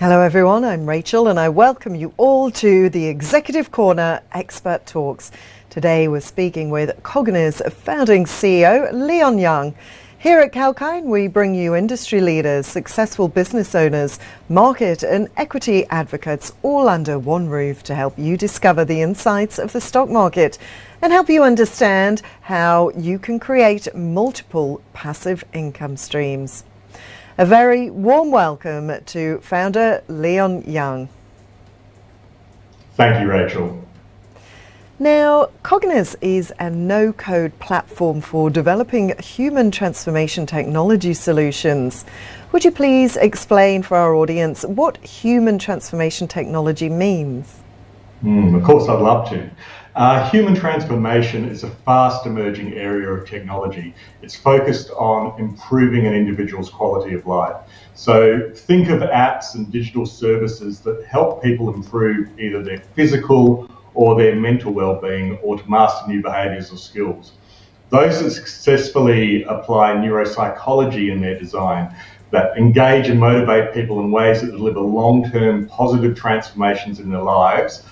Hello everyone, I'm Rachel and I welcome you all to the Executive Corner Expert Talks. Today we're speaking with Cogniss founding CEO Leon Young. Here at 𝐊𝐴𝐼𝐴, we bring you industry leaders, successful business owners, market and equity advocates all under one roof to help you discover the insights of the stock market and help you understand how you can create multiple passive income streams. A very warm welcome to founder Leon Young. Thank you, Rachel. Now, Cogniss is a no-code platform for developing human transformation technology solutions. Would you please explain for our audience what human transformation technology means? Of course, I'd love to. Human transformation is a fast emerging area of technology. It's focused on improving an individual's quality of life. So think of apps and digital services that help people improve either their physical or their mental well-being or to master new behaviours or skills. Those that successfully apply neuropsychology in their design that engage and motivate people in ways that deliver long-term positive transformations in their lives,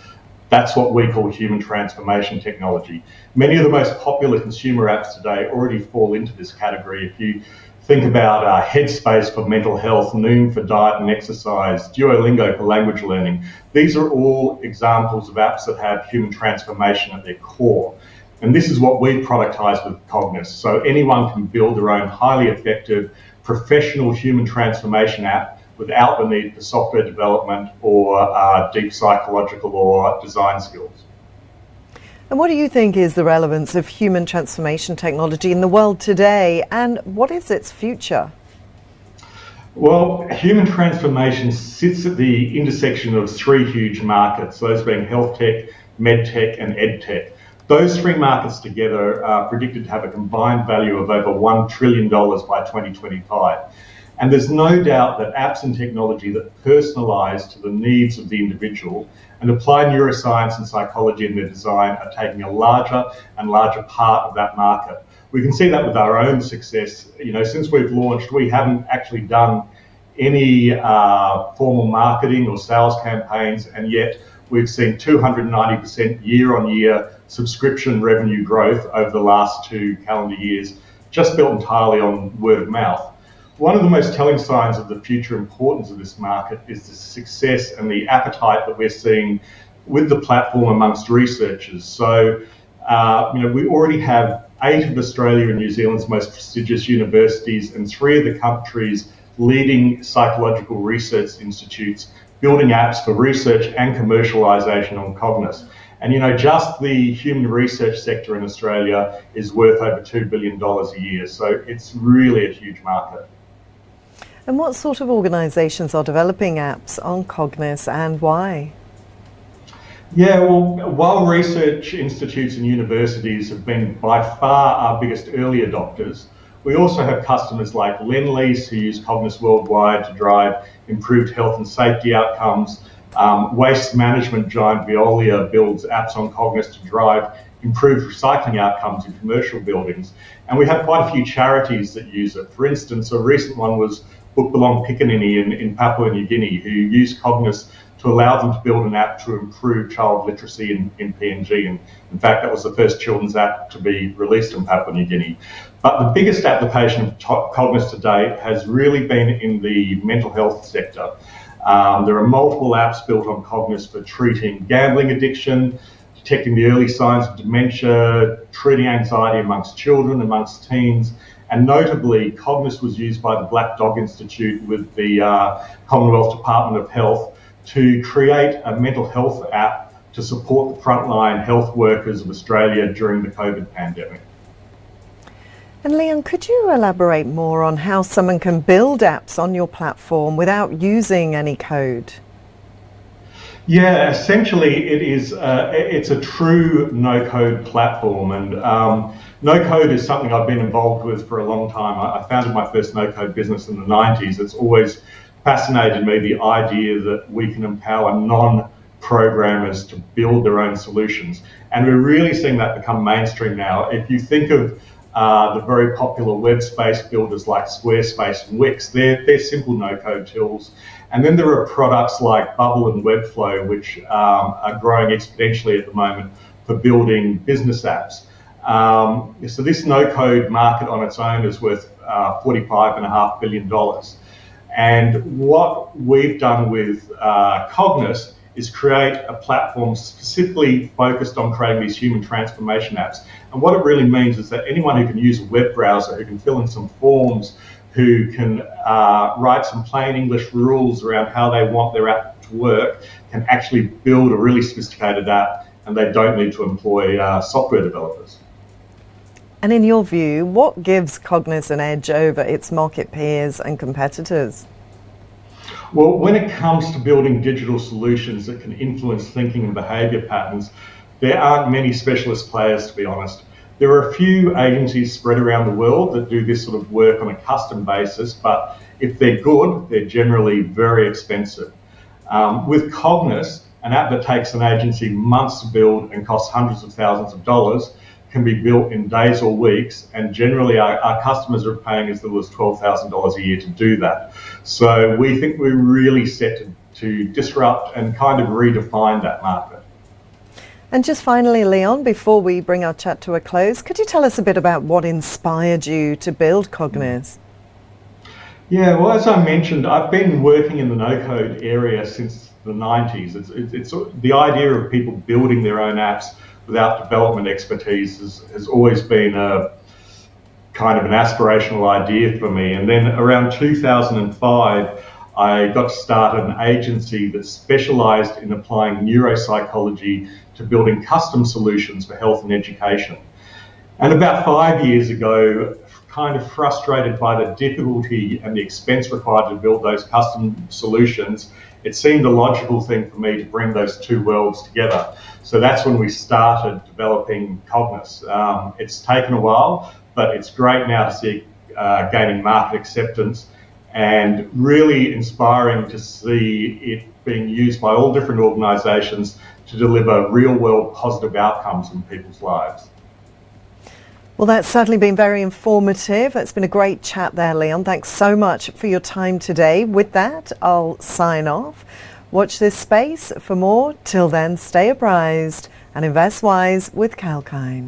that's what we call human transformation technology. Many of the most popular consumer apps today already fall into this category. If you think about Headspace for mental health, Noom for diet and exercise, Duolingo for language learning, these are all examples of apps that have human transformation at their core. And this is what we productize with Cogniss. So anyone can build their own highly effective professional human transformation app without the need for software development or deep psychological or design skills. And what do you think is the relevance of human transformation technology in the world today, and what is its future? Well, human transformation sits at the intersection of three huge markets, those being health tech, med tech and ed tech. Those three markets together are predicted to have a combined value of over $1 trillion by 2025. And there's no doubt that apps and technology that personalise to the needs of the individual and apply neuroscience and psychology in their design are taking a larger and larger part of that market. We can see that with our own success. Since we've launched, we haven't actually done any formal marketing or sales campaigns, and yet we've seen 290% year-on-year subscription revenue growth over the last 2 calendar years, just built entirely on word of mouth. One of the most telling signs of the future importance of this market is the success and the appetite that we're seeing with the platform amongst researchers. So, we already have 8 of Australia and New Zealand's most prestigious universities and 3 of the country's leading psychological research institutes building apps for research and commercialisation on Cogniss. And just the human research sector in Australia is worth over $2 billion a year. So it's really a huge market. And what sort of organisations are developing apps on Cogniss and why? Yeah, well, while research institutes and universities have been by far our biggest early adopters, we also have customers like Lendlease, who use Cogniss worldwide to drive improved health and safety outcomes. Waste management giant Veolia builds apps on Cogniss to drive improved recycling outcomes in commercial buildings. And we have quite a few charities that use it. For instance, a recent one was Bukbalong Pikanini in Papua New Guinea, who used Cogniss to allow them to build an app to improve child literacy in PNG. And in fact, that was the first children's app to be released in Papua New Guinea. But the biggest application of Cogniss to date has really been in the mental health sector. There are multiple apps built on Cogniss for treating gambling addiction, detecting the early signs of dementia, treating anxiety amongst children, amongst teens. And notably, Cogniss was used by the Black Dog Institute with the Commonwealth Department of Health to create a mental health app to support the frontline health workers of Australia during the COVID pandemic. And Leon, could you elaborate more on how someone can build apps on your platform without using any code? Yeah, essentially it's a true no-code platform, and no-code is something I've been involved with for a long time. I founded my first no-code business in the 90s. It's always fascinated me, the idea that we can empower non-programmers to build their own solutions. And we're really seeing that become mainstream now. If you think of the very popular web space builders like Squarespace and Wix, they're simple no-code tools. And then there are products like Bubble and Webflow, which are growing exponentially at the moment for building business apps. So this no-code market on its own is worth $45.5 billion. And what we've done with Cogniss is create a platform specifically focused on creating these human transformation apps. And what it really means is that anyone who can use a web browser, who can fill in some forms, who can write some plain English rules around how they want their app to work, can actually build a really sophisticated app, and they don't need to employ software developers. And in your view, what gives Cogniss an edge over its market peers and competitors? Well, when it comes to building digital solutions that can influence thinking and behaviour patterns, there aren't many specialist players, to be honest. There are a few agencies spread around the world that do this sort of work on a custom basis, but if they're good, they're generally very expensive. With Cogniss, an app that takes an agency months to build and costs hundreds of thousands of dollars can be built in days or weeks, and generally our customers are paying as little as $12,000 a year to do that. So we think we're really set to disrupt and kind of redefine that market. And just finally, Leon, before we bring our chat to a close, could you tell us a bit about what inspired you to build Cogniss? Yeah, well, as I mentioned, I've been working in the no-code area since the 90s. It's the idea of people building their own apps without development expertise has always been a kind of an aspirational idea for me. And then around 2005, I got to start an agency that specialized in applying neuropsychology to building custom solutions for health and education. And about 5 years ago, kind of frustrated by the difficulty and the expense required to build those custom solutions, it seemed a logical thing for me to bring those two worlds together. So that's when we started developing Cogniss. It's taken a while, but it's great now to see gaining market acceptance and really inspiring to see it being used by all different organisations to deliver real-world positive outcomes in people's lives. Well, that's certainly been very informative. It's been a great chat there, Leon. Thanks so much for your time today. With that, I'll sign off. Watch this space for more. Till then, stay apprised and invest wise with 𝐊𝐴𝐥𝐼𝐴.